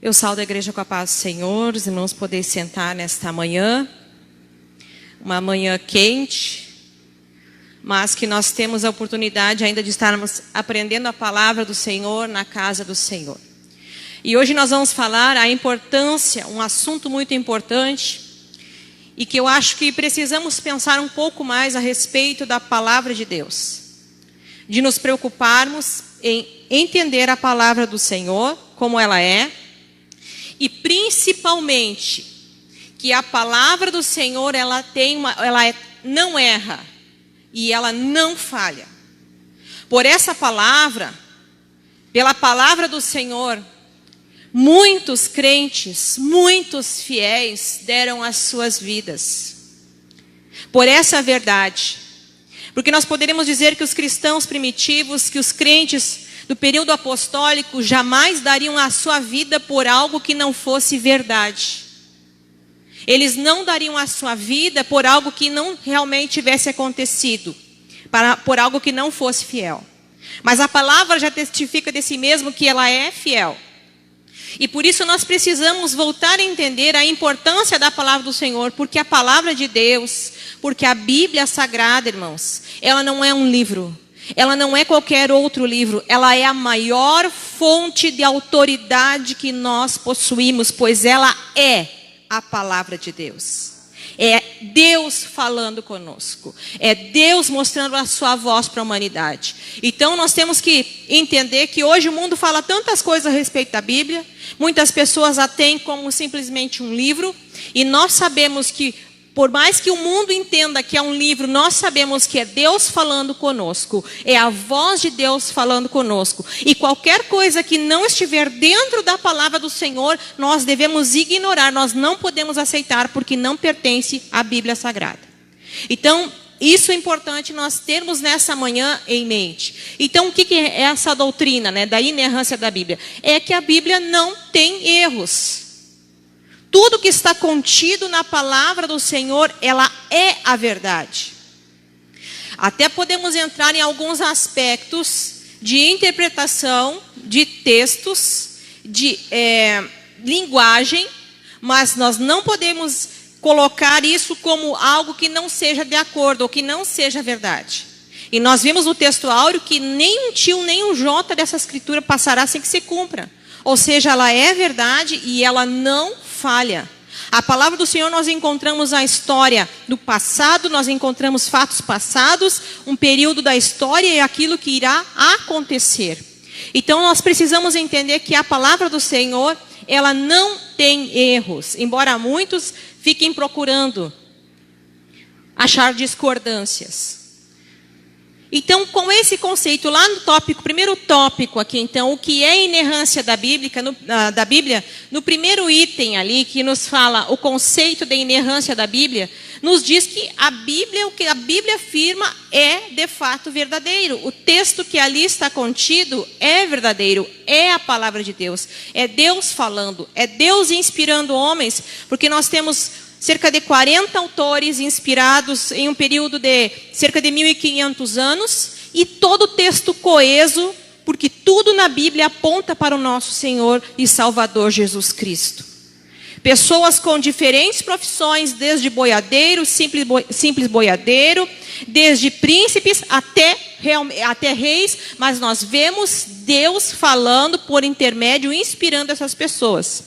Eu saúdo a igreja com a paz do Senhor, os irmãos poderem sentar nesta manhã, uma manhã quente, mas que nós temos a oportunidade ainda de estarmos aprendendo a palavra do Senhor na casa do Senhor. E hoje nós vamos falar a importância, um assunto muito importante, e que eu acho que precisamos pensar um pouco mais a respeito da palavra de Deus. De nos preocuparmos em entender a palavra do Senhor, como ela é, e principalmente que a palavra do Senhor não erra e ela não falha. Por essa palavra, pela palavra do Senhor, muitos crentes, muitos fiéis deram as suas vidas. Por essa verdade. Porque nós poderíamos dizer que os cristãos primitivos, que os crentes do período apostólico jamais dariam a sua vida por algo que não fosse verdade. Eles não dariam a sua vida por algo que não realmente tivesse acontecido, por algo que não fosse fiel. Mas a palavra já testifica de si mesmo que ela é fiel. E por isso nós precisamos voltar a entender a importância da palavra do Senhor, porque a palavra de Deus, porque a Bíblia Sagrada, irmãos, ela não é um livro. Ela não é qualquer outro livro, ela é a maior fonte de autoridade que nós possuímos, pois ela é a palavra de Deus. É Deus falando conosco, é Deus mostrando a sua voz para a humanidade. Então nós temos que entender que hoje o mundo fala tantas coisas a respeito da Bíblia, muitas pessoas a têm como simplesmente um livro, e nós sabemos que por mais que o mundo entenda que é um livro, nós sabemos que é Deus falando conosco. É a voz de Deus falando conosco. E qualquer coisa que não estiver dentro da palavra do Senhor, nós devemos ignorar. Nós não podemos aceitar porque não pertence à Bíblia Sagrada. Então, isso é importante nós termos nessa manhã em mente. Então, o que é essa doutrina, da inerrância da Bíblia? É que a Bíblia não tem erros. Tudo que está contido na palavra do Senhor, ela é a verdade. Até podemos entrar em alguns aspectos de interpretação, de textos, de linguagem, mas nós não podemos colocar isso como algo que não seja de acordo, ou que não seja verdade. E nós vimos no texto áureo que nem um tio, nem um jota dessa escritura passará sem que se cumpra. Ou seja, ela é verdade e ela não falha. A palavra do Senhor nós encontramos a história do passado, nós encontramos fatos passados, um período da história e aquilo que irá acontecer. Então nós precisamos entender que a palavra do Senhor, ela não tem erros, embora muitos fiquem procurando achar discordâncias. Então, com esse conceito lá no tópico, primeiro tópico aqui, então, o que é inerrância da Bíblia, no primeiro item ali, que nos fala o conceito da inerrância da Bíblia, nos diz que a Bíblia, o que a Bíblia afirma é de fato verdadeiro. O texto que ali está contido é verdadeiro, é a palavra de Deus. É Deus falando, é Deus inspirando homens, porque nós temos cerca de 40 autores inspirados em um período de cerca de 1.500 anos, e todo texto coeso, porque tudo na Bíblia aponta para o nosso Senhor e Salvador Jesus Cristo. Pessoas com diferentes profissões, desde boiadeiro, simples boiadeiro, desde príncipes até reis, mas nós vemos Deus falando por intermédio, inspirando essas pessoas,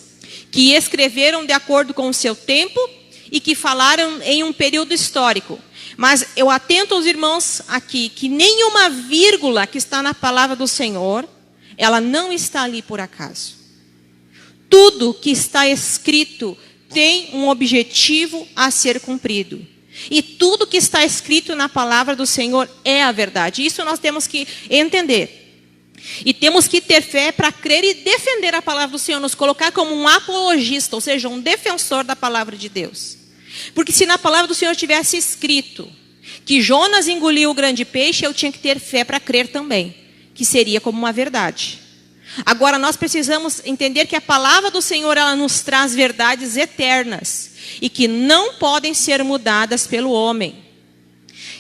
que escreveram de acordo com o seu tempo, e que falaram em um período histórico. Mas eu atento aos irmãos aqui, que nenhuma vírgula que está na palavra do Senhor, ela não está ali por acaso. Tudo que está escrito tem um objetivo a ser cumprido. E tudo que está escrito na palavra do Senhor é a verdade. Isso nós temos que entender. E temos que ter fé para crer e defender a palavra do Senhor, nos colocar como um apologista, ou seja, um defensor da palavra de Deus. Porque se na palavra do Senhor tivesse escrito que Jonas engoliu o grande peixe, eu tinha que ter fé para crer também, que seria como uma verdade. Agora nós precisamos entender que a palavra do Senhor, ela nos traz verdades eternas e que não podem ser mudadas pelo homem.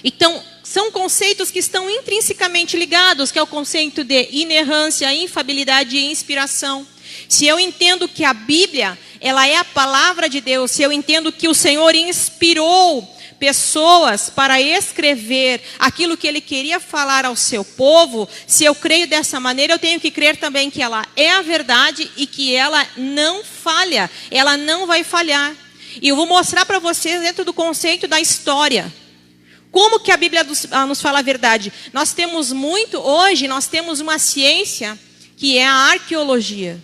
Então, são conceitos que estão intrinsecamente ligados, que é o conceito de inerrância, infabilidade e inspiração. Se eu entendo que a Bíblia, ela é a palavra de Deus, se eu entendo que o Senhor inspirou pessoas para escrever aquilo que Ele queria falar ao seu povo, se eu creio dessa maneira, eu tenho que crer também que ela é a verdade e que ela não falha, ela não vai falhar. E eu vou mostrar para vocês dentro do conceito da história. Como que a Bíblia nos fala a verdade? Hoje nós temos uma ciência que é a arqueologia.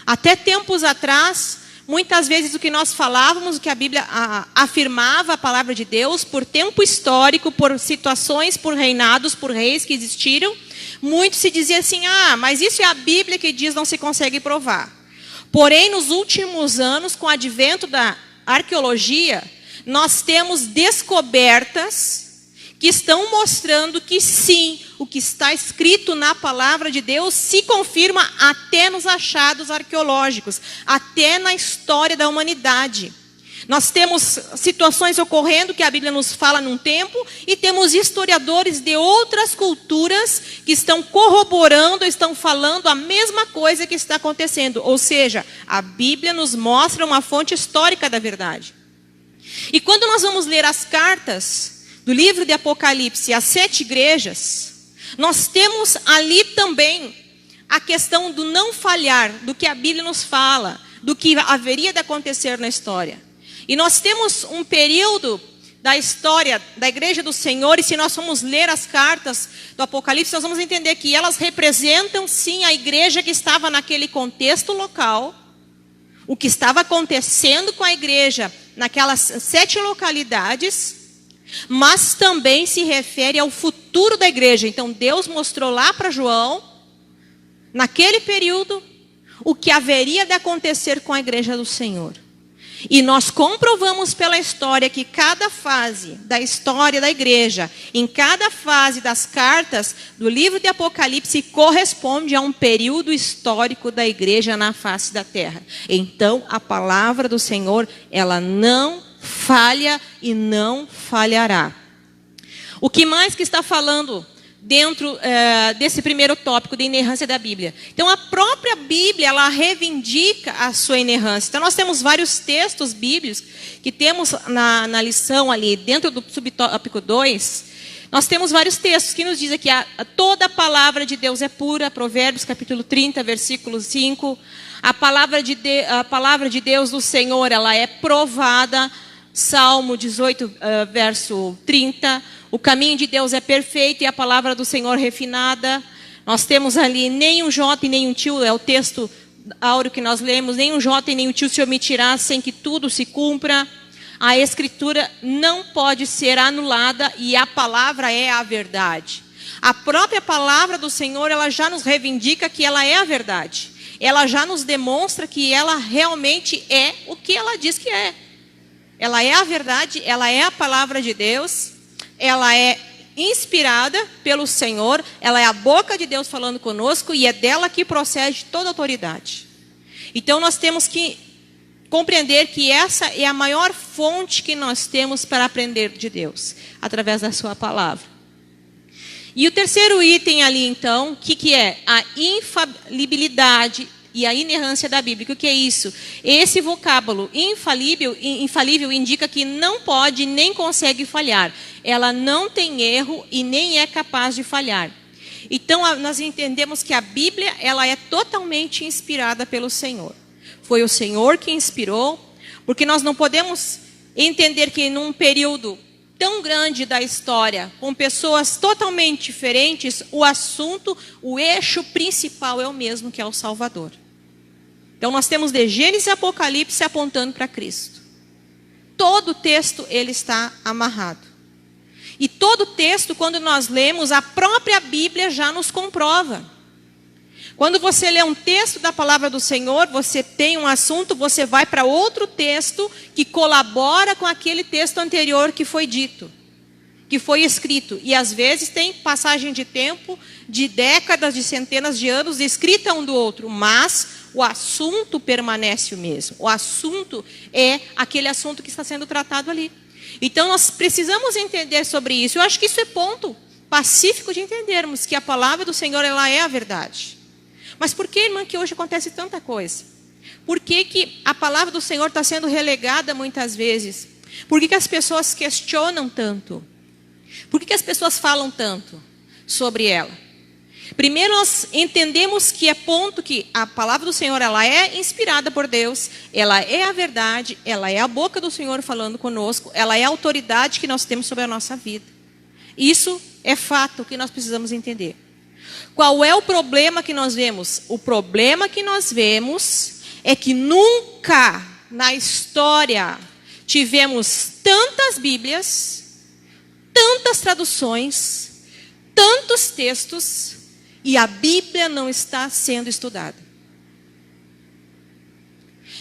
Até tempos atrás, muitas vezes o que nós falávamos, o que a Bíblia afirmava, a palavra de Deus, por tempo histórico, por situações, por reinados, por reis que existiram, muito se dizia assim, mas isso é a Bíblia que diz, não se consegue provar. Porém, nos últimos anos, com o advento da arqueologia, nós temos descobertas que estão mostrando que sim, o que está escrito na palavra de Deus se confirma até nos achados arqueológicos, até na história da humanidade. Nós temos situações ocorrendo que a Bíblia nos fala num tempo e temos historiadores de outras culturas que estão corroborando, estão falando a mesma coisa que está acontecendo. Ou seja, a Bíblia nos mostra uma fonte histórica da verdade. E quando nós vamos ler as cartas do livro de Apocalipse, as 7 igrejas, nós temos ali também a questão do não falhar, do que a Bíblia nos fala, do que haveria de acontecer na história. E nós temos um período da história da igreja do Senhor, e se nós formos ler as cartas do Apocalipse, nós vamos entender que elas representam sim a igreja que estava naquele contexto local, o que estava acontecendo com a igreja naquelas 7 localidades, mas também se refere ao futuro da igreja. Então Deus mostrou lá para João, naquele período, o que haveria de acontecer com a igreja do Senhor. E nós comprovamos pela história que cada fase da história da igreja, em cada fase das cartas do livro de Apocalipse, corresponde a um período histórico da igreja na face da terra. Então a palavra do Senhor, ela não falha e não falhará. O que mais que está falando dentro desse primeiro tópico de inerrância da Bíblia? Então a própria Bíblia, ela reivindica a sua inerrância. Então nós temos vários textos bíblicos que temos na lição ali, dentro do subtópico 2, nós temos vários textos que nos dizem que toda a palavra de Deus é pura. Provérbios capítulo 30, versículo 5. A palavra de Deus do Senhor, ela é provada. Salmo 18, verso 30. O caminho de Deus é perfeito e a palavra do Senhor refinada. Nós temos ali, nem um jota e nem um tio, é o texto áureo que nós lemos, nem um jota e nem um tio se omitirá sem que tudo se cumpra. A escritura não pode ser anulada e a palavra é a verdade. A própria palavra do Senhor, ela já nos reivindica que ela é a verdade. Ela já nos demonstra que ela realmente é o que ela diz que é. Ela é a verdade, ela é a palavra de Deus, ela é inspirada pelo Senhor, ela é a boca de Deus falando conosco e é dela que procede toda autoridade. Então nós temos que compreender que essa é a maior fonte que nós temos para aprender de Deus, através da sua palavra. E o terceiro item ali então, o que é? A infalibilidade e a inerrância da Bíblia. O que é isso? Esse vocábulo infalível indica que não pode nem consegue falhar. Ela não tem erro e nem é capaz de falhar. Então nós entendemos que a Bíblia, ela é totalmente inspirada pelo Senhor. Foi o Senhor que inspirou, porque nós não podemos entender que num período tão grande da história, com pessoas totalmente diferentes, o assunto, o eixo principal é o mesmo, que é o Salvador. Então nós temos de Gênesis e Apocalipse apontando para Cristo. Todo o texto ele está amarrado. E todo o texto, quando nós lemos, a própria Bíblia já nos comprova. Quando você lê um texto da palavra do Senhor, você tem um assunto, você vai para outro texto que colabora com aquele texto anterior que foi dito, que foi escrito. E às vezes tem passagem de tempo, de décadas, de centenas de anos, escrita um do outro, mas o assunto permanece o mesmo. O assunto é aquele assunto que está sendo tratado ali. Então nós precisamos entender sobre isso. Eu acho que isso é ponto pacífico de entendermos que a palavra do Senhor, ela é a verdade. Mas por que, irmã, que hoje acontece tanta coisa? Por que a palavra do Senhor está sendo relegada muitas vezes? Por que as pessoas questionam tanto? Por que as pessoas falam tanto sobre ela? Primeiro, nós entendemos que é ponto que a palavra do Senhor, ela é inspirada por Deus, ela é a verdade, ela é a boca do Senhor falando conosco, ela é a autoridade que nós temos sobre a nossa vida. Isso é fato que nós precisamos entender. Qual é o problema que nós vemos? O problema que nós vemos é que nunca na história tivemos tantas Bíblias, tantas traduções, tantos textos, e a Bíblia não está sendo estudada.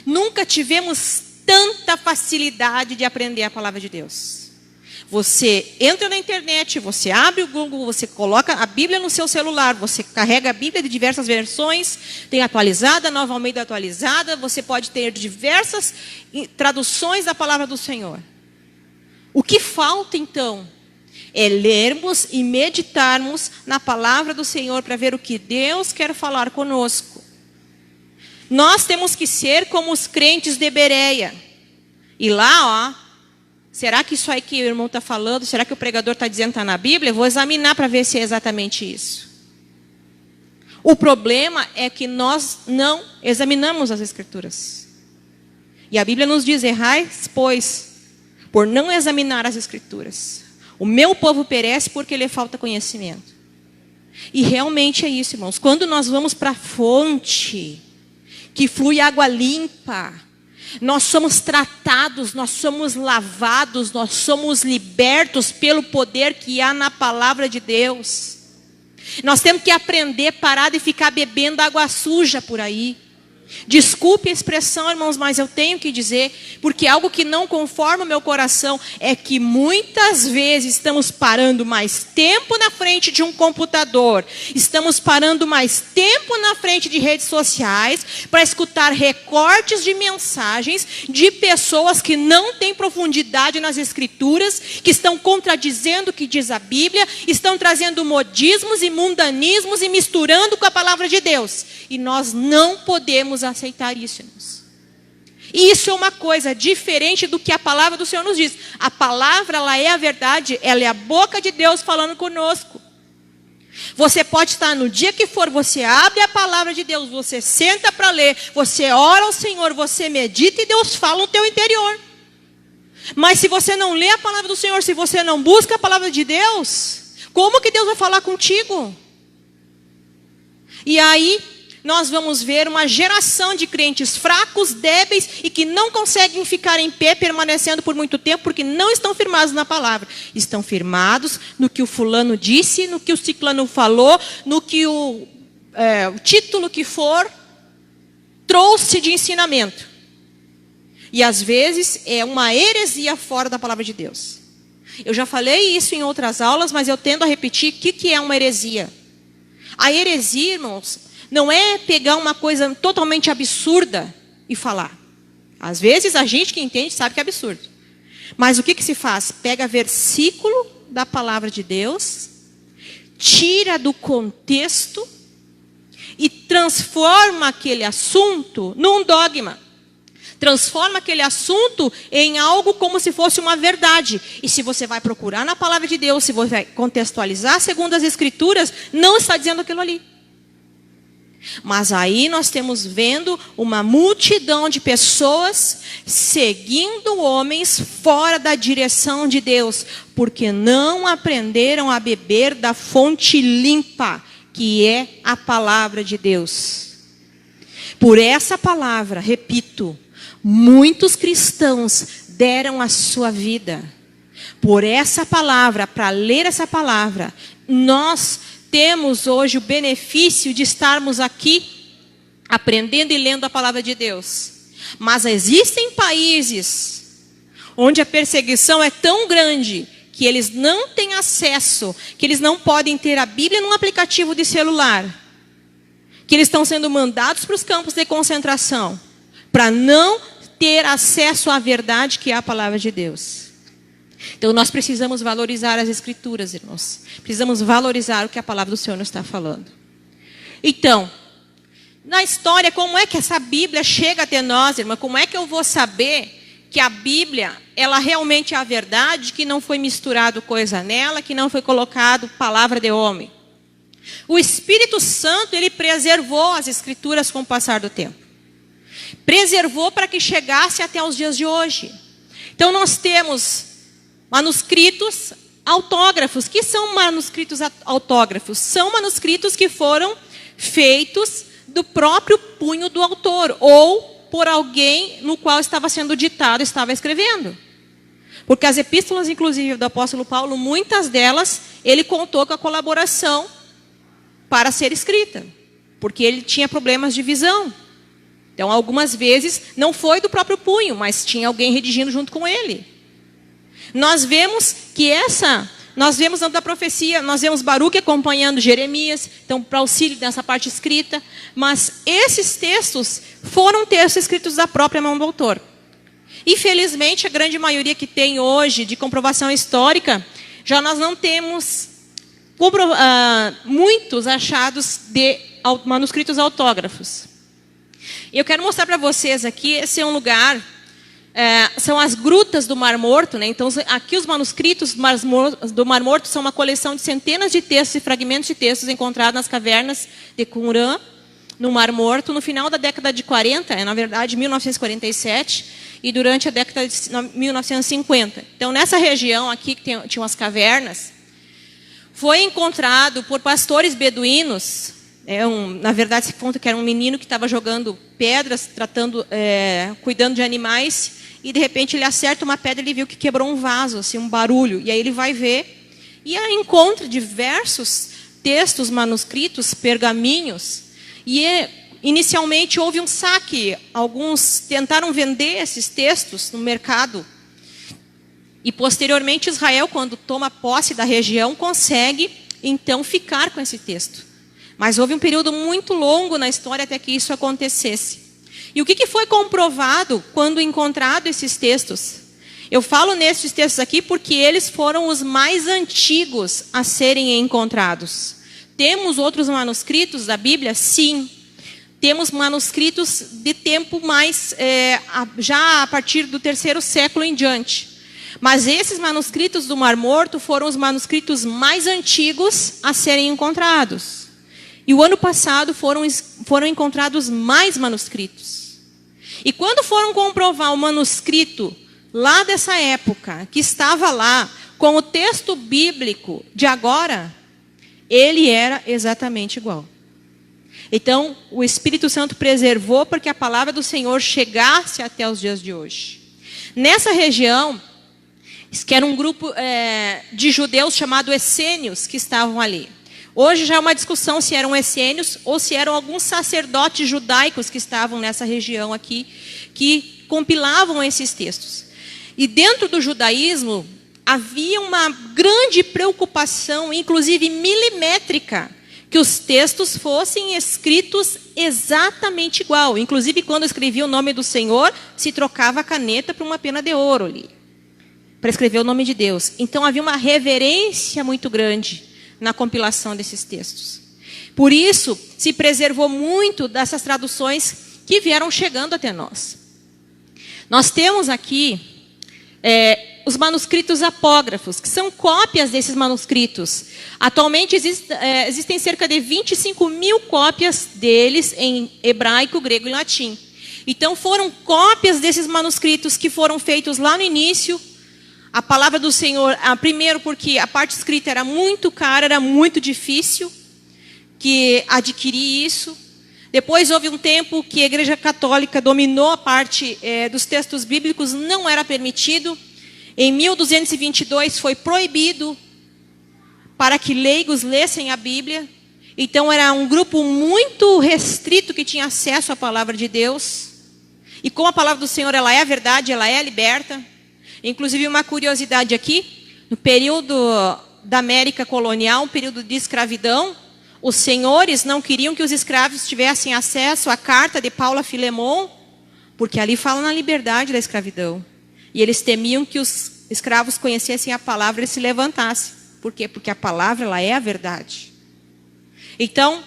Nunca tivemos tanta facilidade de aprender a palavra de Deus. Você entra na internet, você abre o Google, você coloca a Bíblia no seu celular, você carrega a Bíblia de diversas versões, tem atualizada, Nova Almeida atualizada, você pode ter diversas traduções da palavra do Senhor. O que falta então é lermos e meditarmos na palavra do Senhor para ver o que Deus quer falar conosco. Nós temos que ser como os crentes de Bereia. E lá, ó, será que isso aí que o irmão está falando, será que o pregador está dizendo que está na Bíblia? Eu vou examinar para ver se é exatamente isso. O problema é que nós não examinamos as Escrituras. E a Bíblia nos diz: errais, pois, por não examinar as Escrituras. O meu povo perece porque lhe falta conhecimento. E realmente é isso, irmãos. Quando nós vamos para a fonte, que flui água limpa, nós somos tratados, nós somos lavados, nós somos libertos pelo poder que há na palavra de Deus. Nós temos que aprender a parar de ficar bebendo água suja por aí. Desculpe a expressão, irmãos, mas eu tenho que dizer, porque algo que não conforma o meu coração é que muitas vezes estamos parando mais tempo na frente de um computador, estamos parando mais tempo na frente de redes sociais para escutar recortes de mensagens de pessoas que não têm profundidade nas Escrituras, que estão contradizendo o que diz a Bíblia, estão trazendo modismos e mundanismos e misturando com a palavra de Deus. E nós não podemos aceitar isso, irmãos. E isso é uma coisa diferente do que a palavra do Senhor nos diz. A palavra, ela é a verdade, ela é a boca de Deus falando conosco. Você pode estar no dia que for, você abre a palavra de Deus, você senta para ler, você ora ao Senhor, você medita e Deus fala no teu interior. Mas se você não lê a palavra do Senhor, se você não busca a palavra de Deus, como que Deus vai falar contigo? E aí nós vamos ver uma geração de crentes fracos, débeis e que não conseguem ficar em pé, permanecendo por muito tempo, porque não estão firmados na palavra. Estão firmados no que o fulano disse, no que o ciclano falou, no que o título que for trouxe de ensinamento. E às vezes é uma heresia fora da palavra de Deus. Eu já falei isso em outras aulas, mas eu tendo a repetir o que é uma heresia. A heresia, irmãos, não é pegar uma coisa totalmente absurda e falar. Às vezes a gente que entende sabe que é absurdo. Mas o que se faz? Pega versículo da palavra de Deus, tira do contexto e transforma aquele assunto num dogma. Transforma aquele assunto em algo como se fosse uma verdade. E se você vai procurar na palavra de Deus, se você vai contextualizar segundo as Escrituras, não está dizendo aquilo ali. Mas aí nós temos vendo uma multidão de pessoas seguindo homens fora da direção de Deus, porque não aprenderam a beber da fonte limpa, que é a palavra de Deus. Por essa palavra, repito, muitos cristãos deram a sua vida. Por essa palavra, para ler essa palavra, nós temos hoje o benefício de estarmos aqui aprendendo e lendo a palavra de Deus. Mas existem países onde a perseguição é tão grande que eles não têm acesso, que eles não podem ter a Bíblia num aplicativo de celular, que eles estão sendo mandados para os campos de concentração, para não ter acesso à verdade que é a palavra de Deus. Então nós precisamos valorizar as Escrituras, irmãos. Precisamos valorizar o que a palavra do Senhor nos está falando. Então, na história, como é que essa Bíblia chega até nós, irmã? Como é que eu vou saber que a Bíblia, ela realmente é a verdade, que não foi misturado coisa nela, que não foi colocado palavra de homem? O Espírito Santo, ele preservou as Escrituras com o passar do tempo. Preservou para que chegasse até os dias de hoje. Então nós temos manuscritos autógrafos. Que são manuscritos autógrafos? São manuscritos que foram feitos do próprio punho do autor, ou por alguém no qual estava sendo ditado, estava escrevendo. Porque as epístolas, inclusive, do apóstolo Paulo, muitas delas, ele contou com a colaboração para ser escrita, porque ele tinha problemas de visão. Então, algumas vezes, não foi do próprio punho, mas tinha alguém redigindo junto com ele. Nós vemos que nós vemos da profecia, nós vemos Baruque acompanhando Jeremias, então, para auxílio dessa parte escrita, mas esses textos foram textos escritos da própria mão do autor. Infelizmente, a grande maioria que tem hoje de comprovação histórica, já nós não temos muitos achados de manuscritos autógrafos. Eu quero mostrar para vocês aqui, esse é um lugar, são as grutas do Mar Morto, né? Então, aqui os manuscritos do Mar Morto são uma coleção de centenas de textos e fragmentos de textos encontrados nas cavernas de Qumran, no Mar Morto, no final da década de 40, na verdade, 1947, e durante a década de 1950. Então, nessa região aqui, que tinham as cavernas, foi encontrado por pastores beduínos, na verdade, se conta que era um menino que estava jogando pedras, cuidando de animais, e de repente ele acerta uma pedra e ele viu que quebrou um vaso, assim, um barulho. E aí ele vai ver, e aí encontra diversos textos, manuscritos, pergaminhos, e inicialmente houve um saque. Alguns tentaram vender esses textos no mercado. E posteriormente Israel, quando toma posse da região, consegue então ficar com esse texto. Mas houve um período muito longo na história até que isso acontecesse. E o que foi comprovado quando encontrado esses textos? Eu falo nesses textos aqui porque eles foram os mais antigos a serem encontrados. Temos outros manuscritos da Bíblia? Sim. Temos manuscritos de tempo mais, já a partir do 3º século em diante. Mas esses manuscritos do Mar Morto foram os manuscritos mais antigos a serem encontrados. E o ano passado foram encontrados mais manuscritos. E quando foram comprovar o manuscrito lá dessa época, que estava lá, com o texto bíblico de agora, ele era exatamente igual. Então, o Espírito Santo preservou para que a palavra do Senhor chegasse até os dias de hoje. Nessa região, que era um grupo de judeus chamado essênios que estavam ali. Hoje já é uma discussão se eram essênios ou se eram alguns sacerdotes judaicos que estavam nessa região aqui, que compilavam esses textos. E dentro do judaísmo, havia uma grande preocupação, inclusive milimétrica, que os textos fossem escritos exatamente igual. Inclusive, quando escrevia o nome do Senhor, se trocava a caneta por uma pena de ouro ali, para escrever o nome de Deus. Então, havia uma reverência muito grande na compilação desses textos. Por isso, se preservou muito dessas traduções que vieram chegando até nós. Nós temos aqui os manuscritos apógrafos, que são cópias desses manuscritos. Atualmente existem cerca de 25.000 cópias deles em hebraico, grego e latim. Então foram cópias desses manuscritos que foram feitos lá no início. A palavra do Senhor, primeiro porque a parte escrita era muito cara, era muito difícil que adquirir isso. Depois houve um tempo que a Igreja Católica dominou a parte dos textos bíblicos, não era permitido. Em 1222 foi proibido para que leigos lessem a Bíblia. Então era um grupo muito restrito que tinha acesso à palavra de Deus. E como a palavra do Senhor ela é a verdade, ela é liberta. Inclusive uma curiosidade aqui, no período da América colonial, um período de escravidão, os senhores não queriam que os escravos tivessem acesso à carta de Paulo a Filemon, porque ali fala na liberdade da escravidão. E eles temiam que os escravos conhecessem a palavra e se levantassem. Por quê? Porque a palavra ela é a verdade. Então,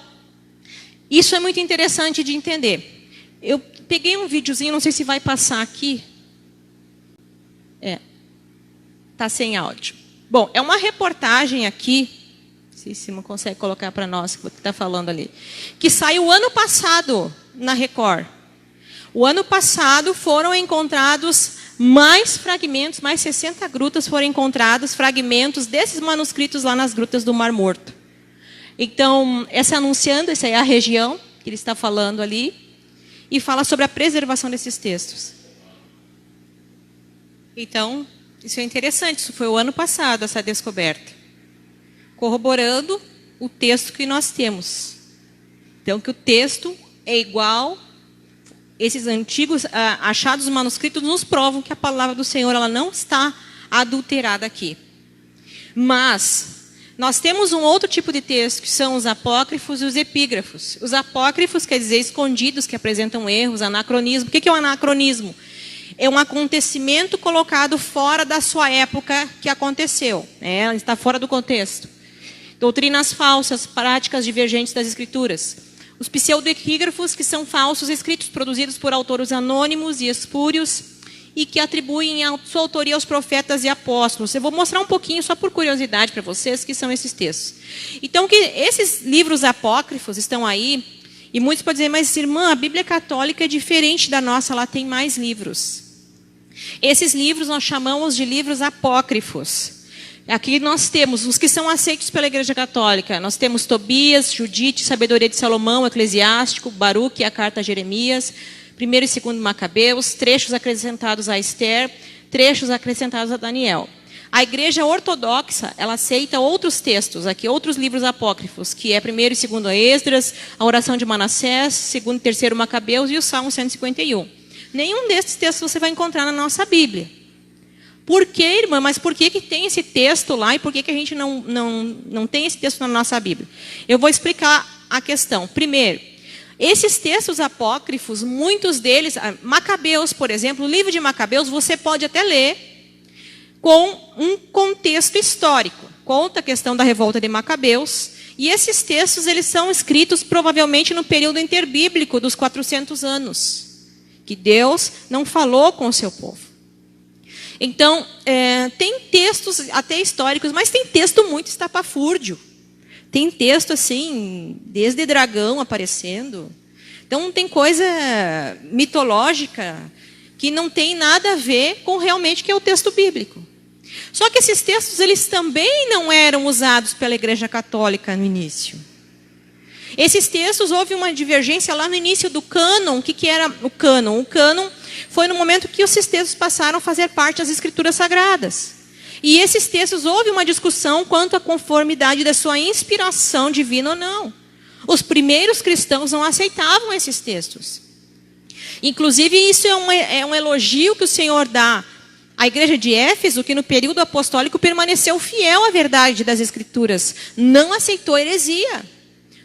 Isso é muito interessante de entender. Eu peguei um videozinho, não sei se vai passar aqui. Tá sem áudio. Bom, é uma reportagem aqui, se Simão consegue colocar para nós, o que está falando ali, que saiu ano passado na Record. O ano passado foram encontrados mais fragmentos, mais 60 grutas foram encontrados, fragmentos desses manuscritos lá nas grutas do Mar Morto. Então, essa é a região que ele está falando ali, e fala sobre a preservação desses textos. Então, isso é interessante, isso foi o ano passado, essa descoberta. Corroborando o texto que nós temos. Então, que o texto é igual, esses antigos achados manuscritos nos provam que a palavra do Senhor ela não está adulterada aqui. Mas nós temos um outro tipo de texto, que são os apócrifos e os epígrafos. Os apócrifos quer dizer escondidos, que apresentam erros, anacronismo. O que é um anacronismo? É um acontecimento colocado fora da sua época que aconteceu. Ele está fora do contexto. Doutrinas falsas, práticas divergentes das escrituras. Os pseudoepígrafos, que são falsos escritos produzidos por autores anônimos e espúrios e que atribuem a sua autoria aos profetas e apóstolos. Eu vou mostrar um pouquinho, só por curiosidade para vocês, que são esses textos. Então, que esses livros apócrifos estão aí, e muitos podem dizer, mas irmã, a Bíblia católica é diferente da nossa, ela tem mais livros. Esses livros nós chamamos de livros apócrifos. Aqui nós temos os que são aceitos pela Igreja Católica. Nós temos Tobias, Judite, Sabedoria de Salomão, Eclesiástico, Baruque, a Carta a Jeremias, 1º e 2º Macabeus, trechos acrescentados a Esther, trechos acrescentados a Daniel. A Igreja Ortodoxa, ela aceita outros textos, aqui outros livros apócrifos, que é 1º e 2º Esdras, a Oração de Manassés, 2º e 3º Macabeus e o Salmo 151. Nenhum desses textos você vai encontrar na nossa Bíblia. Por que, irmã? Mas por que tem esse texto lá e por que a gente não tem esse texto na nossa Bíblia? Eu vou explicar a questão. Primeiro, esses textos apócrifos, muitos deles, Macabeus, por exemplo, o livro de Macabeus, você pode até ler com um contexto histórico. Conta a questão da revolta de Macabeus. E esses textos eles são escritos provavelmente no período interbíblico dos 400 anos. Que Deus não falou com o seu povo. Então, tem textos até históricos, mas tem texto muito estapafúrdio. Tem texto assim, desde dragão aparecendo. Então, tem coisa mitológica que não tem nada a ver com realmente que é o texto bíblico. Só que esses textos, eles também não eram usados pela Igreja Católica no início. Esses textos, houve uma divergência lá no início do cânon. O que era o cânon? O cânon foi no momento que esses textos passaram a fazer parte das Escrituras Sagradas. E esses textos, houve uma discussão quanto à conformidade da sua inspiração divina ou não. Os primeiros cristãos não aceitavam esses textos. Inclusive, isso é um elogio que o Senhor dá à igreja de Éfeso, que no período apostólico permaneceu fiel à verdade das Escrituras. Não aceitou heresia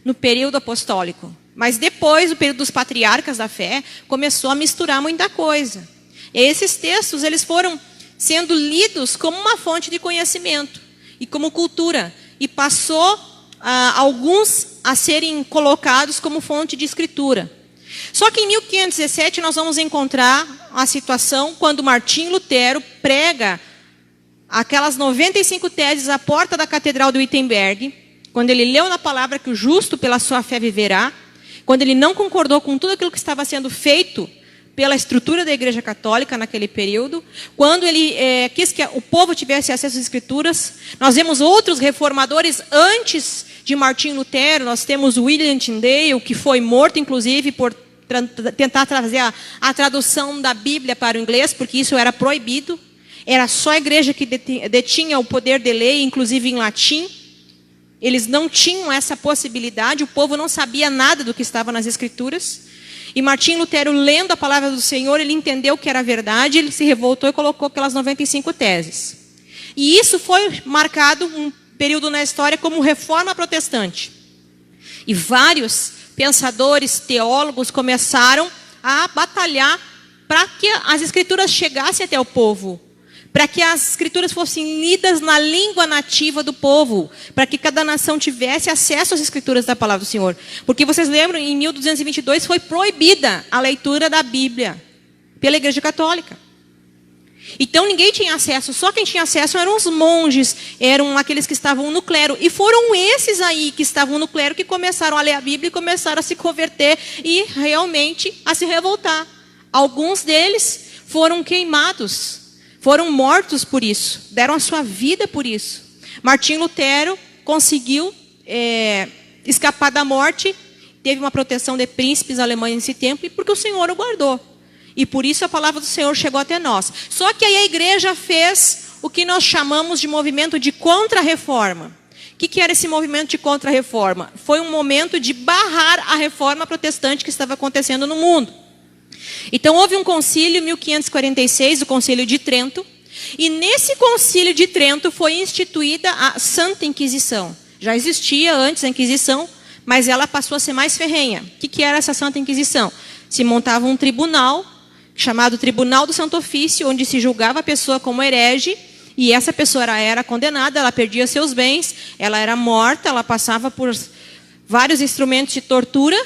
no período apostólico. Mas depois, no período dos patriarcas da fé, começou a misturar muita coisa. E esses textos, eles foram sendo lidos como uma fonte de conhecimento e como cultura. E passou alguns a serem colocados como fonte de escritura. Só que em 1517 nós vamos encontrar a situação quando Martim Lutero prega aquelas 95 teses à porta da Catedral de Wittenberg, quando ele leu na palavra que o justo pela sua fé viverá, quando ele não concordou com tudo aquilo que estava sendo feito pela estrutura da Igreja Católica naquele período, quando ele quis que o povo tivesse acesso às Escrituras. Nós vemos outros reformadores antes de Martim Lutero. Nós temos William Tyndale, que foi morto, inclusive, por tentar trazer a tradução da Bíblia para o inglês, porque isso era proibido. Era só a igreja que detinha o poder de lei, inclusive em latim. Eles não tinham essa possibilidade, o povo não sabia nada do que estava nas Escrituras. E Martim Lutero, lendo a palavra do Senhor, ele entendeu que era verdade, ele se revoltou e colocou aquelas 95 teses. E isso foi marcado um período na história como reforma protestante. E vários pensadores, teólogos começaram a batalhar para que as Escrituras chegassem até o povo. para que as escrituras fossem lidas na língua nativa do povo, para que cada nação tivesse acesso às escrituras da palavra do Senhor. Porque vocês lembram, em 1222 foi proibida a leitura da Bíblia pela Igreja Católica. Então ninguém tinha acesso, só quem tinha acesso eram os monges, eram aqueles que estavam no clero. E foram esses aí que estavam no clero que começaram a ler a Bíblia e começaram a se converter e realmente a se revoltar. Alguns deles foram queimados, foram mortos por isso, deram a sua vida por isso. Martim Lutero conseguiu escapar da morte, teve uma proteção de príncipes alemães nesse tempo, porque o Senhor o guardou. E por isso a palavra do Senhor chegou até nós. Só que aí a igreja fez o que nós chamamos de movimento de contra-reforma. O que era esse movimento de contra-reforma? Foi um momento de barrar a reforma protestante que estava acontecendo no mundo. Então houve um concílio em 1546, o Concílio de Trento. E nesse Concílio de Trento foi instituída a Santa Inquisição. Já existia antes a Inquisição, mas ela passou a ser mais ferrenha. O que era essa Santa Inquisição? Se montava um tribunal, chamado Tribunal do Santo Ofício, onde se julgava a pessoa como herege, e essa pessoa era condenada, ela perdia seus bens, ela era morta, ela passava por vários instrumentos de tortura,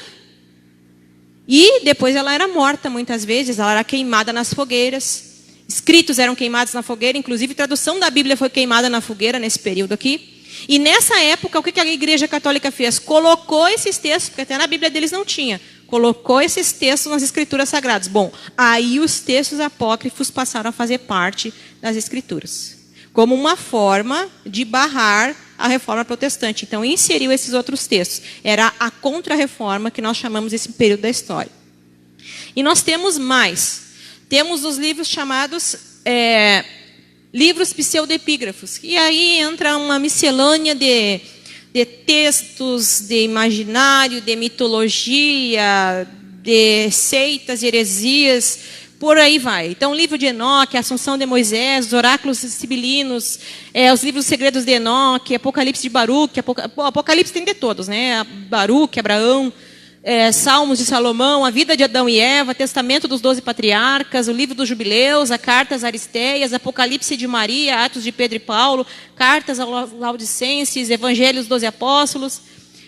e depois ela era morta muitas vezes, ela era queimada nas fogueiras, escritos eram queimados na fogueira, inclusive tradução da Bíblia foi queimada na fogueira nesse período aqui. E nessa época, o que a Igreja Católica fez? Colocou esses textos, porque até na Bíblia deles não tinha, colocou esses textos nas Escrituras Sagradas. Bom, aí os textos apócrifos passaram a fazer parte das Escrituras, como uma forma de barrar a reforma protestante. Então, inseriu esses outros textos. Era a contra-reforma que nós chamamos esse período da história. E nós temos mais. Temos os livros chamados livros pseudepígrafos. E aí entra uma miscelânea de textos, de imaginário, de mitologia, de seitas, heresias, por aí vai. Então, o livro de Enoque, a Assunção de Moisés, os oráculos sibilinos, os livros Segredos de Enoque, Apocalipse de Baruque, Apocalipse tem de todos, né? Baruque, Abraão, Salmos de Salomão, a vida de Adão e Eva, Testamento dos 12 Patriarcas, o livro dos Jubileus, a Cartas Aristeias, Apocalipse de Maria, Atos de Pedro e Paulo, Cartas aos Laodicenses, Evangelho dos 12 Apóstolos,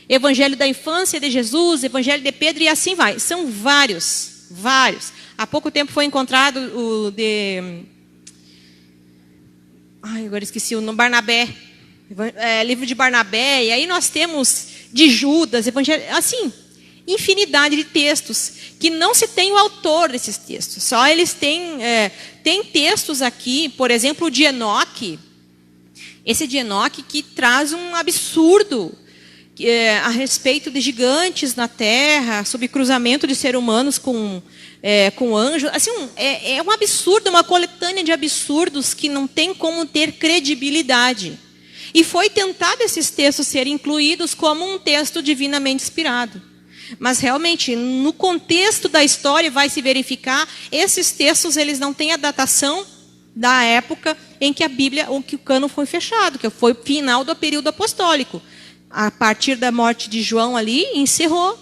Evangelho da Infância de Jesus, Evangelho de Pedro e assim vai. São vários, vários. Há pouco tempo foi encontrado o de... agora esqueci o nome, Barnabé. Livro de Barnabé, e aí nós temos de Judas, Evangelho, assim... infinidade de textos, que não se tem o autor desses textos. Só eles têm textos aqui, por exemplo, o de Enoque. Esse de Enoque que traz um absurdo a respeito de gigantes na terra, sobre cruzamento de seres humanos com anjos. Assim, é um absurdo, uma coletânea de absurdos que não tem como ter credibilidade. E foi tentado esses textos serem incluídos como um texto divinamente inspirado. Mas realmente, no contexto da história, vai se verificar, esses textos eles não têm a datação da época em que a Bíblia, ou que o cano foi fechado, que foi o final do período apostólico. A partir da morte de João ali, encerrou.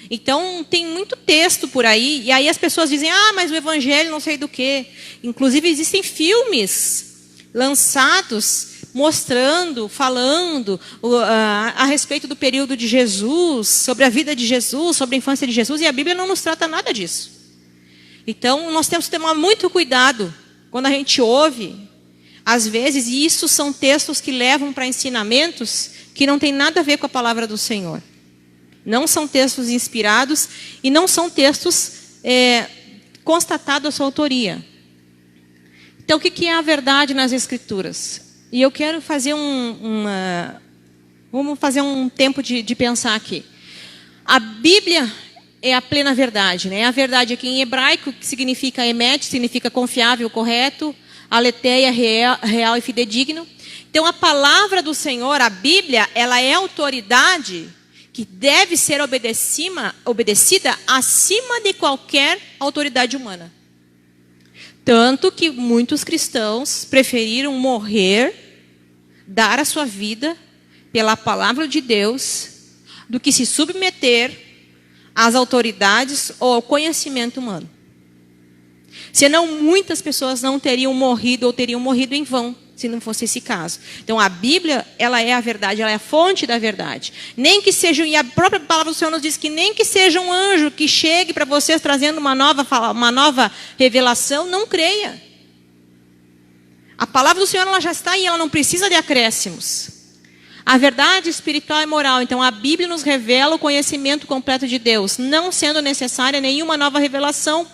Então, tem muito texto por aí, e aí as pessoas dizem, mas o Evangelho não sei do quê. Inclusive, existem filmes lançados mostrando, falando a respeito do período de Jesus, sobre a vida de Jesus, sobre a infância de Jesus, e a Bíblia não nos trata nada disso. Então, nós temos que tomar muito cuidado quando a gente ouve, às vezes, e isso são textos que levam para ensinamentos que não tem nada a ver com a palavra do Senhor. Não são textos inspirados e não são textos constatados a sua autoria. Então, o que é a verdade nas Escrituras? E eu quero fazer vamos fazer um tempo de pensar aqui. A Bíblia é a plena verdade, né? A verdade aqui em hebraico, que significa emet, significa confiável, correto. Aletheia, real e fidedigno. Então, a palavra do Senhor, a Bíblia, ela é autoridade que deve ser obedecida acima de qualquer autoridade humana. Tanto que muitos cristãos preferiram morrer, dar a sua vida pela palavra de Deus, do que se submeter às autoridades ou ao conhecimento humano. Senão muitas pessoas não teriam morrido ou teriam morrido em vão, se não fosse esse caso. Então a Bíblia, ela é a verdade, ela é a fonte da verdade. Nem que seja, e a própria palavra do Senhor nos diz que nem que seja um anjo que chegue para vocês trazendo uma nova revelação, não creia. A palavra do Senhor, ela já está aí, ela não precisa de acréscimos. A verdade espiritual e moral, então a Bíblia nos revela o conhecimento completo de Deus, não sendo necessária nenhuma nova revelação.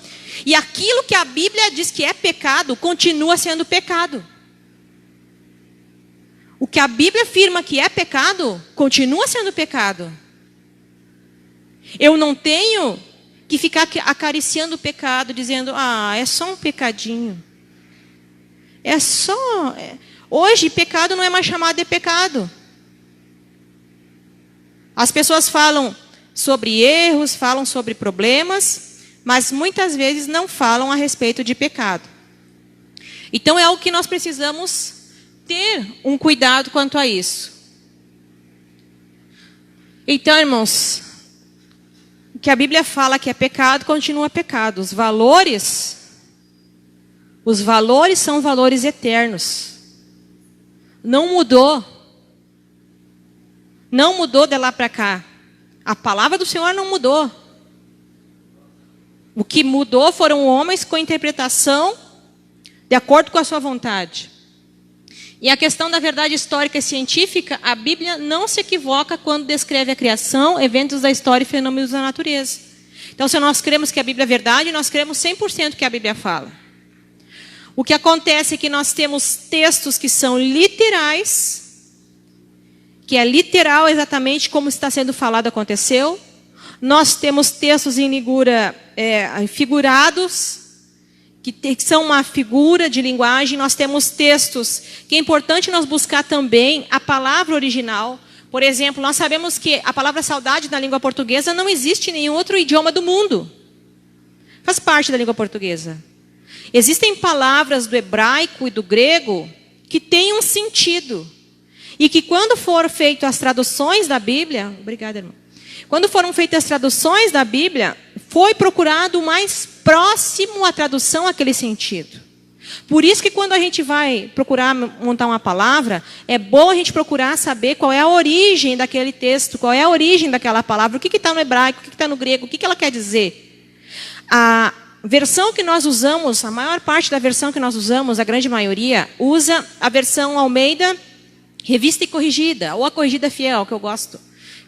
E aquilo que a Bíblia diz que é pecado, continua sendo pecado. O que a Bíblia afirma que é pecado, continua sendo pecado. Eu não tenho que ficar acariciando o pecado, dizendo, é só um pecadinho. É só... Hoje, pecado não é mais chamado de pecado. As pessoas falam sobre erros, falam sobre problemas, mas muitas vezes não falam a respeito de pecado. Então é algo que nós precisamos ter um cuidado quanto a isso. Então, irmãos, o que a Bíblia fala que é pecado, continua pecado. Os valores são valores eternos. Não mudou. Não mudou de lá para cá. A palavra do Senhor não mudou. O que mudou foram homens com interpretação de acordo com a sua vontade. E a questão da verdade histórica e científica, a Bíblia não se equivoca quando descreve a criação, eventos da história e fenômenos da natureza. Então, se nós cremos que a Bíblia é verdade, nós cremos 100% que a Bíblia fala. O que acontece é que nós temos textos que são literais, que é literal exatamente como está sendo falado aconteceu. Nós temos textos em língua figurados, que são uma figura de linguagem. Nós temos textos que é importante nós buscar também a palavra original. Por exemplo, nós sabemos que a palavra saudade na língua portuguesa não existe em nenhum outro idioma do mundo. Faz parte da língua portuguesa. Existem palavras do hebraico e do grego que têm um sentido. E que quando foram feitas as traduções da Bíblia... Obrigada, irmão. Quando foram feitas as traduções da Bíblia, foi procurado o mais próximo à tradução àquele sentido. Por isso que quando a gente vai procurar montar uma palavra, é bom a gente procurar saber qual é a origem daquele texto, qual é a origem daquela palavra, o que está no hebraico, o que está no grego, o que ela quer dizer. A versão que nós usamos, a maior parte da versão que nós usamos, a grande maioria, usa a versão Almeida, Revista e Corrigida, ou a Corrigida Fiel, que eu gosto.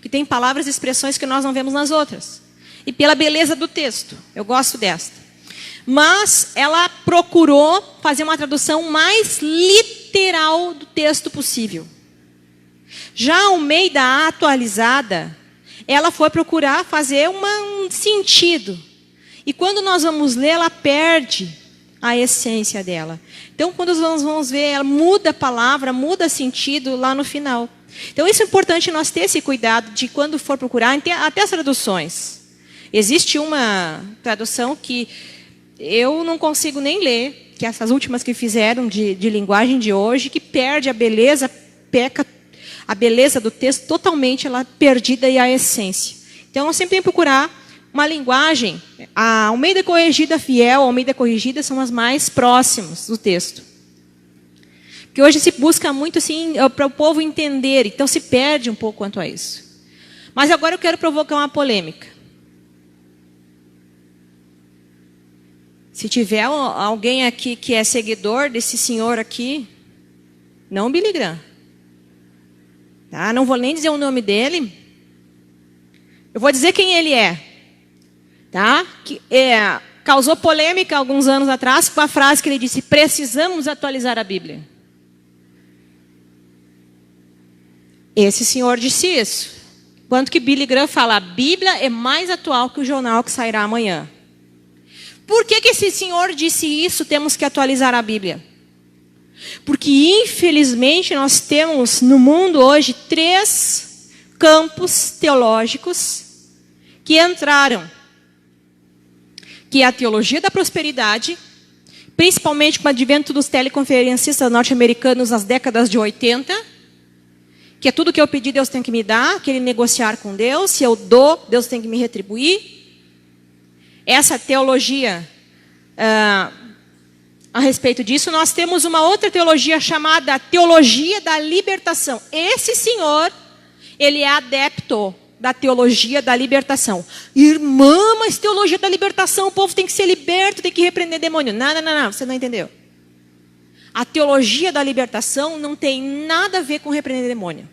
Que tem palavras e expressões que nós não vemos nas outras. E pela beleza do texto, eu gosto desta. Mas ela procurou fazer uma tradução mais literal do texto possível. Já a Almeida atualizada, ela foi procurar fazer um sentido. E quando nós vamos ler, ela perde a essência dela. Então, quando nós vamos ver, ela muda a palavra, muda sentido lá no final. Então, isso é importante nós ter esse cuidado de quando for procurar, até as traduções. Existe uma tradução que eu não consigo nem ler, que essas últimas que fizeram de linguagem de hoje, que perde a beleza, peca a beleza do texto totalmente, ela perdida e a essência. Então, eu sempre tenho que procurar uma linguagem, a Almeida Corrigida Fiel, a Almeida Corrigida são as mais próximas do texto. Porque hoje se busca muito assim, para o povo entender, então se perde um pouco quanto a isso. Mas agora eu quero provocar uma polêmica. Se tiver alguém aqui que é seguidor desse senhor aqui, não Billy Graham, tá? Não vou nem dizer o nome dele, eu vou dizer quem ele é. Tá? Que, causou polêmica alguns anos atrás com a frase que ele disse: precisamos atualizar a Bíblia. Esse senhor disse isso. Quanto que Billy Graham fala, a Bíblia é mais atual que o jornal que sairá amanhã. Por que esse senhor disse isso, temos que atualizar a Bíblia? Porque infelizmente nós temos no mundo hoje 3 campos teológicos que entraram. Que é a teologia da prosperidade, principalmente com o advento dos teleconferencistas norte-americanos nas décadas de 80, que é tudo que eu pedi, Deus tem que me dar, aquele negociar com Deus, se eu dou, Deus tem que me retribuir. Essa teologia respeito disso, nós temos uma outra teologia chamada teologia da libertação. Esse senhor, ele é adepto da teologia da libertação. Irmã, mas teologia da libertação, o povo tem que ser liberto, tem que repreender demônio. Não, você não entendeu. A teologia da libertação não tem nada a ver com repreender demônio.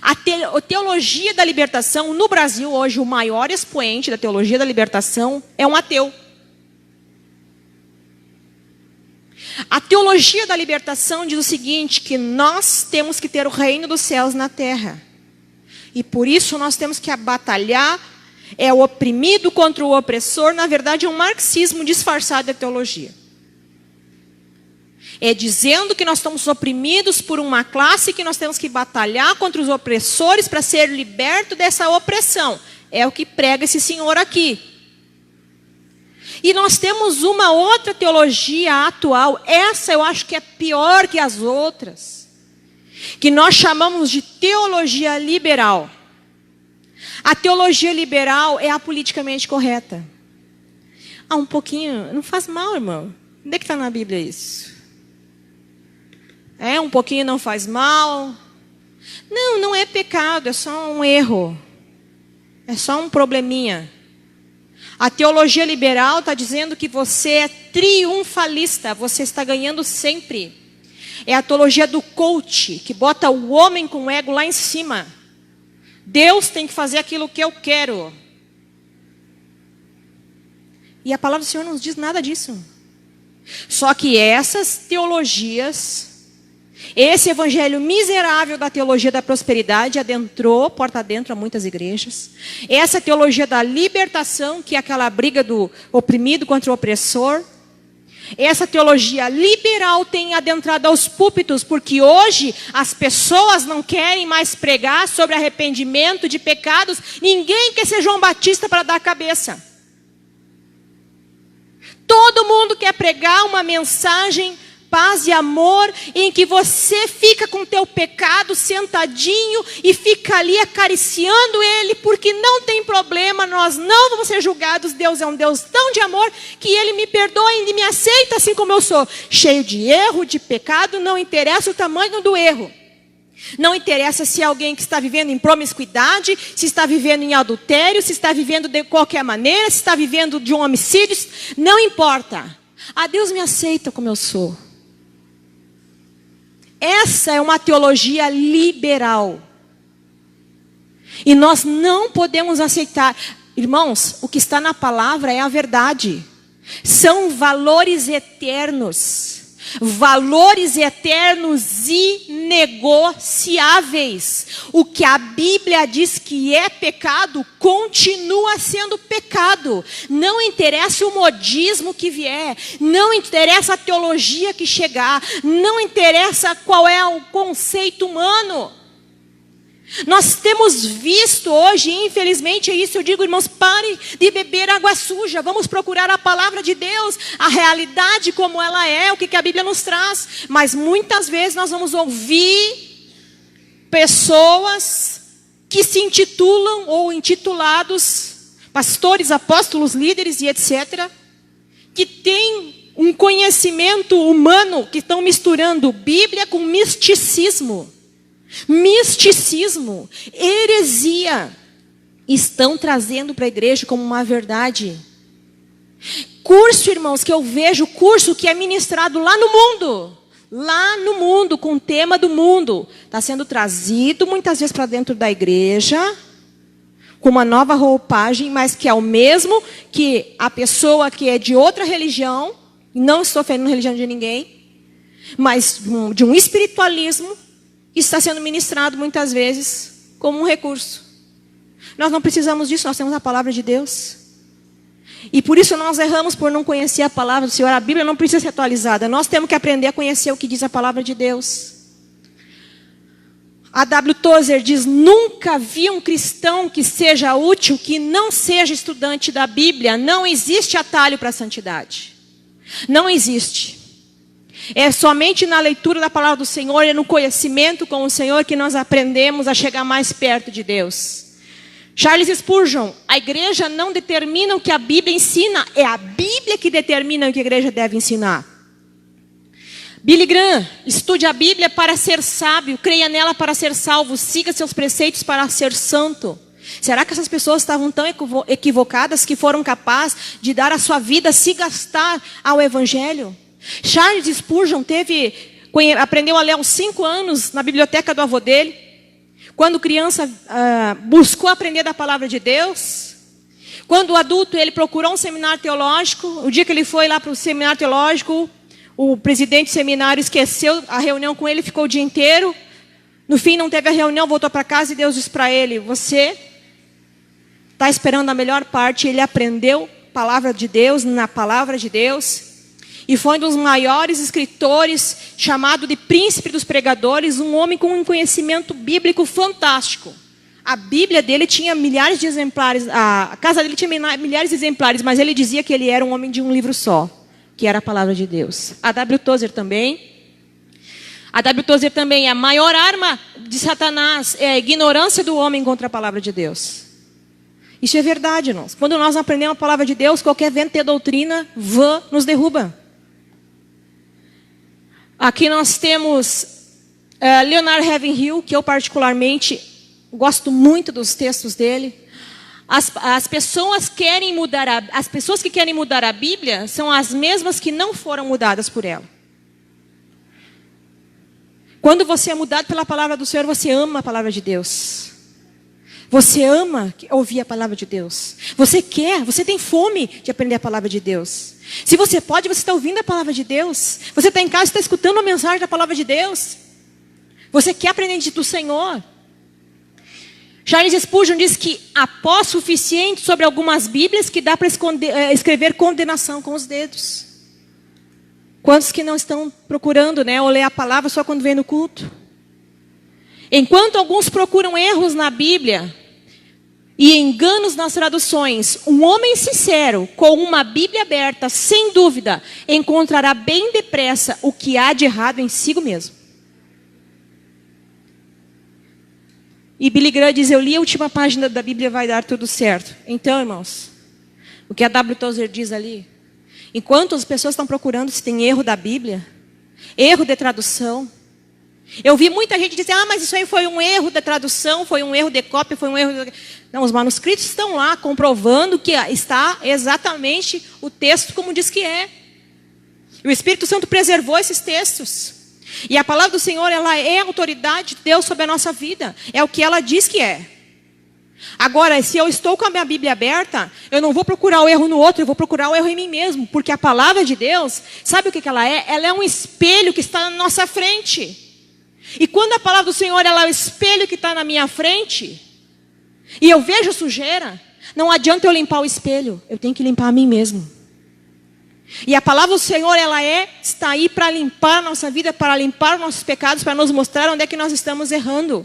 A teologia da libertação, no Brasil hoje, o maior expoente da teologia da libertação é um ateu. A teologia da libertação diz o seguinte, que nós temos que ter o reino dos céus na terra. E por isso nós temos que batalhar, é o oprimido contra o opressor, na verdade é um marxismo disfarçado de teologia. É dizendo que nós estamos oprimidos por uma classe, que nós temos que batalhar contra os opressores para ser liberto dessa opressão. É o que prega esse senhor aqui. E nós temos uma outra teologia atual, essa eu acho que é pior que as outras, que nós chamamos de teologia liberal. A teologia liberal é a politicamente correta. Um pouquinho, não faz mal, irmão. Onde é que está na Bíblia isso? Um pouquinho não faz mal. Não é pecado, é só um erro. É só um probleminha. A teologia liberal está dizendo que você é triunfalista, você está ganhando sempre. É a teologia do coach, que bota o homem com o ego lá em cima. Deus tem que fazer aquilo que eu quero. E a palavra do Senhor não nos diz nada disso. Só que essas teologias, esse evangelho miserável da teologia da prosperidade adentrou, porta adentro, a muitas igrejas. Essa teologia da libertação, que é aquela briga do oprimido contra o opressor. Essa teologia liberal tem adentrado aos púlpitos, porque hoje as pessoas não querem mais pregar sobre arrependimento de pecados. Ninguém quer ser João Batista para dar a cabeça. Todo mundo quer pregar uma mensagem, paz e amor, em que você fica com o teu pecado sentadinho e fica ali acariciando ele, porque não tem problema, nós não vamos ser julgados. Deus é um Deus tão de amor que ele me perdoa e me aceita assim como eu sou. Cheio de erro, de pecado, não interessa o tamanho do erro. Não interessa se é alguém que está vivendo em promiscuidade, se está vivendo em adultério, se está vivendo de qualquer maneira, se está vivendo de um homicídio, não importa. Deus me aceita como eu sou. Essa é uma teologia liberal. E nós não podemos aceitar. Irmãos, o que está na palavra é a verdade. São valores eternos. Valores eternos inegociáveis. O que a Bíblia diz que é pecado, continua sendo pecado. Não interessa o modismo que vier, não interessa a teologia que chegar, não interessa qual é o conceito humano. Nós temos visto hoje, infelizmente, é isso eu digo, irmãos, parem de beber água suja, vamos procurar a palavra de Deus, a realidade como ela é, o que a Bíblia nos traz. Mas muitas vezes nós vamos ouvir pessoas que se intitulam ou intitulados pastores, apóstolos, líderes e etc., que têm um conhecimento humano, que estão misturando Bíblia com misticismo. Misticismo, heresia, estão trazendo para a igreja como uma verdade. Curso, irmãos, que eu vejo, curso que é ministrado lá no mundo, com o tema do mundo, está sendo trazido muitas vezes para dentro da igreja, com uma nova roupagem, mas que é o mesmo que a pessoa que é de outra religião, não estou ofendendo a religião de ninguém, mas de um espiritualismo, está sendo ministrado muitas vezes como um recurso. Nós não precisamos disso, nós temos a palavra de Deus. E por isso nós erramos por não conhecer a palavra do Senhor. A Bíblia não precisa ser atualizada. Nós temos que aprender a conhecer o que diz a palavra de Deus. A W. Tozer diz: nunca vi um cristão que seja útil que não seja estudante da Bíblia. Não existe atalho para a santidade. Não existe. É somente na leitura da palavra do Senhor e no conhecimento com o Senhor que nós aprendemos a chegar mais perto de Deus. Charles Spurgeon: a igreja não determina o que a Bíblia ensina, é a Bíblia que determina o que a igreja deve ensinar. Billy Graham, estude a Bíblia para ser sábio, creia nela para ser salvo, siga seus preceitos para ser santo. Será que essas pessoas estavam tão equivocadas que foram capazes de dar a sua vida, se gastar ao Evangelho? Charles Spurgeon aprendeu a ler aos 5 anos na biblioteca do avô dele. Quando criança, buscou aprender da palavra de Deus. Quando adulto, ele procurou um seminário teológico. O dia que ele foi lá para o seminário teológico, o presidente do seminário esqueceu a reunião com ele, ficou o dia inteiro. No fim, não teve a reunião, voltou para casa e Deus disse para ele: você está esperando a melhor parte. Ele aprendeu a palavra de Deus, na palavra de Deus. E foi um dos maiores escritores, chamado de príncipe dos pregadores, um homem com um conhecimento bíblico fantástico. A Bíblia dele tinha milhares de exemplares, a casa dele tinha milhares de exemplares, mas ele dizia que ele era um homem de um livro só, que era a palavra de Deus. A W. Tozer também. A W. Tozer também, a maior arma de Satanás é a ignorância do homem contra a palavra de Deus. Isso é verdade, irmãos. Quando nós não aprendemos a palavra de Deus, qualquer vento de doutrina vã nos derruba. Aqui nós temos Leonard Ravenhill, que eu particularmente gosto muito dos textos dele. As pessoas que querem mudar a Bíblia são as mesmas que não foram mudadas por ela. Quando você é mudado pela palavra do Senhor, você ama a palavra de Deus. Você ama ouvir a palavra de Deus. Você tem fome de aprender a palavra de Deus. Se você pode, você está ouvindo a palavra de Deus. Você está em casa, está escutando a mensagem da palavra de Deus. Você quer aprender do Senhor. Charles Spurgeon diz que há pó suficiente sobre algumas Bíblias que dá para escrever condenação com os dedos. Quantos que não estão procurando, ou ler a palavra só quando vem no culto? Enquanto alguns procuram erros na Bíblia e enganos nas traduções, um homem sincero, com uma Bíblia aberta, sem dúvida, encontrará bem depressa o que há de errado em si mesmo. E Billy Graham diz: eu li a última página da Bíblia, vai dar tudo certo. Então, irmãos, o que a W. Tozer diz ali, enquanto as pessoas estão procurando se tem erro da Bíblia, erro de tradução, eu vi muita gente dizer: mas isso aí foi um erro da tradução, foi um erro de cópia, foi um erro de... Não, os manuscritos estão lá comprovando que está exatamente o texto como diz que é. E o Espírito Santo preservou esses textos. E a palavra do Senhor, ela é a autoridade de Deus sobre a nossa vida. É o que ela diz que é. Agora, se eu estou com a minha Bíblia aberta, eu não vou procurar o erro no outro, eu vou procurar o erro em mim mesmo. Porque a palavra de Deus, sabe o que ela é? Ela é um espelho que está na nossa frente. E quando a palavra do Senhor, ela é o espelho que está na minha frente, e eu vejo sujeira, não adianta eu limpar o espelho, eu tenho que limpar a mim mesmo. E a palavra do Senhor, ela está aí para limpar a nossa vida, para limpar os nossos pecados, para nos mostrar onde é que nós estamos errando,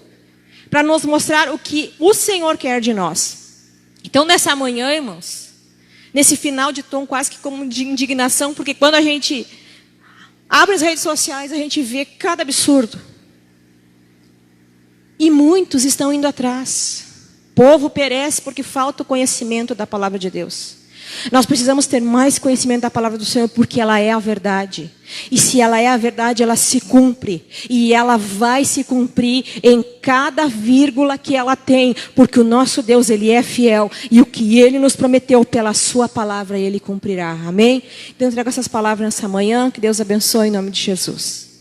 para nos mostrar o que o Senhor quer de nós. Então, nessa manhã, irmãos, nesse final de tom quase que como de indignação, porque quando a gente abre as redes sociais, a gente vê cada absurdo. E muitos estão indo atrás. O povo perece porque falta o conhecimento da palavra de Deus. Nós precisamos ter mais conhecimento da palavra do Senhor, porque ela é a verdade. E se ela é a verdade, ela se cumpre. E ela vai se cumprir em cada vírgula que ela tem. Porque o nosso Deus, Ele é fiel. E o que Ele nos prometeu pela sua palavra, Ele cumprirá. Amém? Então eu trago essas palavras nessa manhã. Que Deus abençoe em nome de Jesus.